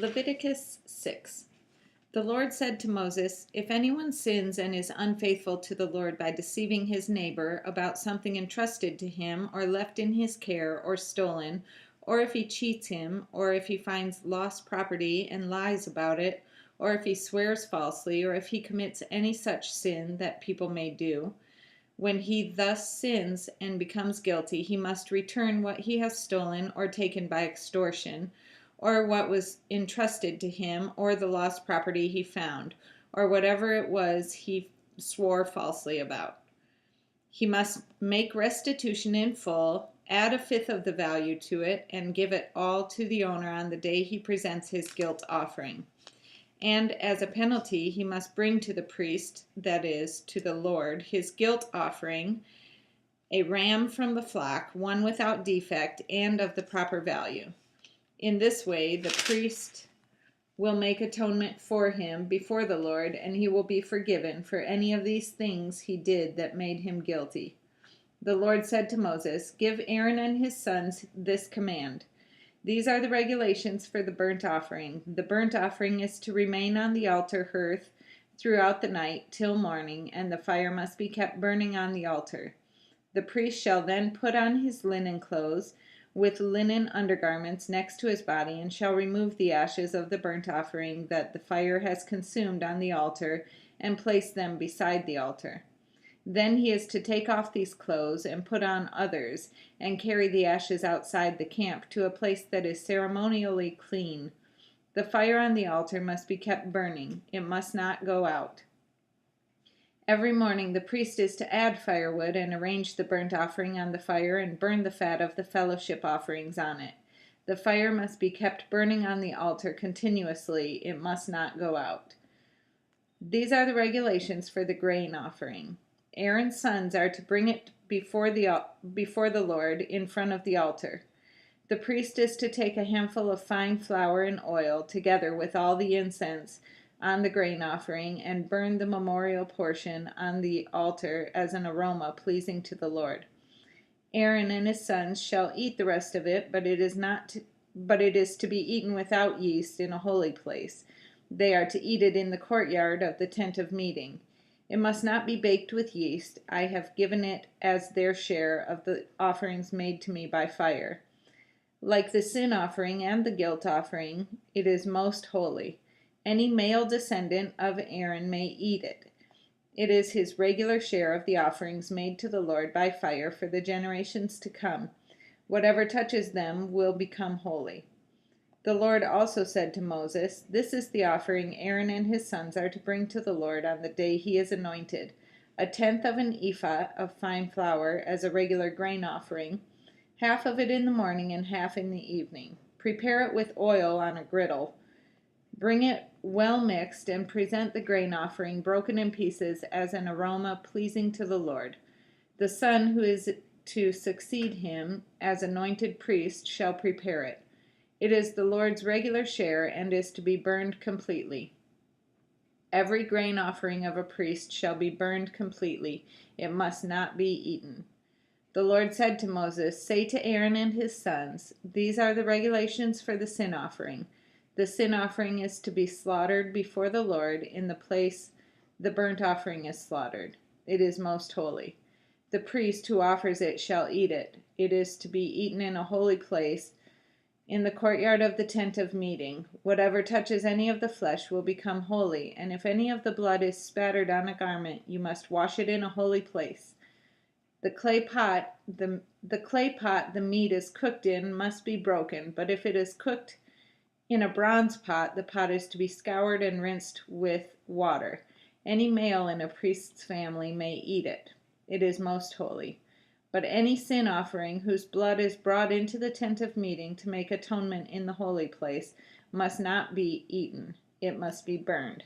Leviticus 6. The Lord said to Moses, "If anyone sins and is unfaithful to the Lord by deceiving his neighbor about something entrusted to him or left in his care or stolen, or if he cheats him, or if he finds lost property and lies about it, or if he swears falsely, or if he commits any such sin that people may do, when he thus sins and becomes guilty, he must return what he has stolen or taken by extortion, or what was entrusted to him, or the lost property he found, or whatever it was he swore falsely about. He must make restitution in full, add a fifth of the value to it, and give it all to the owner on the day he presents his guilt offering. And as a penalty, he must bring to the priest, that is, to the Lord, his guilt offering, a ram from the flock, one without defect and of the proper value. In this way, the priest will make atonement for him before the Lord, and he will be forgiven for any of these things he did that made him guilty. The Lord said to Moses, "Give Aaron and his sons this command. These are the regulations for the burnt offering. The burnt offering is to remain on the altar hearth throughout the night till morning, and the fire must be kept burning on the altar. The priest shall then put on his linen clothes with linen undergarments next to his body, and shall remove the ashes of the burnt offering that the fire has consumed on the altar, and place them beside the altar. Then he is to take off these clothes and put on others, and carry the ashes outside the camp to a place that is ceremonially clean. The fire on the altar must be kept burning. It must not go out. Every morning the priest is to add firewood and arrange the burnt offering on the fire and burn the fat of the fellowship offerings on it. The fire must be kept burning on the altar continuously. It must not go out. These are the regulations for the grain offering. Aaron's sons are to bring it before the Lord in front of the altar. The priest is to take a handful of fine flour and oil, together with all the incense, on the grain offering, and burn the memorial portion on the altar as an aroma pleasing to the Lord. Aaron and his sons shall eat the rest of it, but it is to be eaten without yeast in a holy place. They are to eat it in the courtyard of the tent of meeting. It must not be baked with yeast. I have given it as their share of the offerings made to me by fire. Like the sin offering and the guilt offering, it is most holy. Any male descendant of Aaron may eat it. It is his regular share of the offerings made to the Lord by fire for the generations to come. Whatever touches them will become holy. The Lord also said to Moses, "This is the offering Aaron and his sons are to bring to the Lord on the day he is anointed: a tenth of an ephah of fine flour as a regular grain offering, half of it in the morning and half in the evening. Prepare it with oil on a griddle. Bring it well mixed, and present the grain offering broken in pieces as an aroma pleasing to the Lord. The son who is to succeed him as anointed priest shall prepare it. It is the Lord's regular share and is to be burned completely. Every grain offering of a priest shall be burned completely. It must not be eaten." The Lord said to Moses, "Say to Aaron and his sons, these are the regulations for the sin offering. The sin offering is to be slaughtered before the Lord in the place the burnt offering is slaughtered. It is most holy. The priest who offers it shall eat it. It is to be eaten in a holy place, in the courtyard of the tent of meeting. Whatever touches any of the flesh will become holy, and if any of the blood is spattered on a garment, you must wash it in a holy place. The clay pot the meat is cooked in must be broken, but if it is cooked in a bronze pot, the pot is to be scoured and rinsed with water. Any male in a priest's family may eat it. It is most holy. But any sin offering whose blood is brought into the tent of meeting to make atonement in the holy place must not be eaten. It must be burned."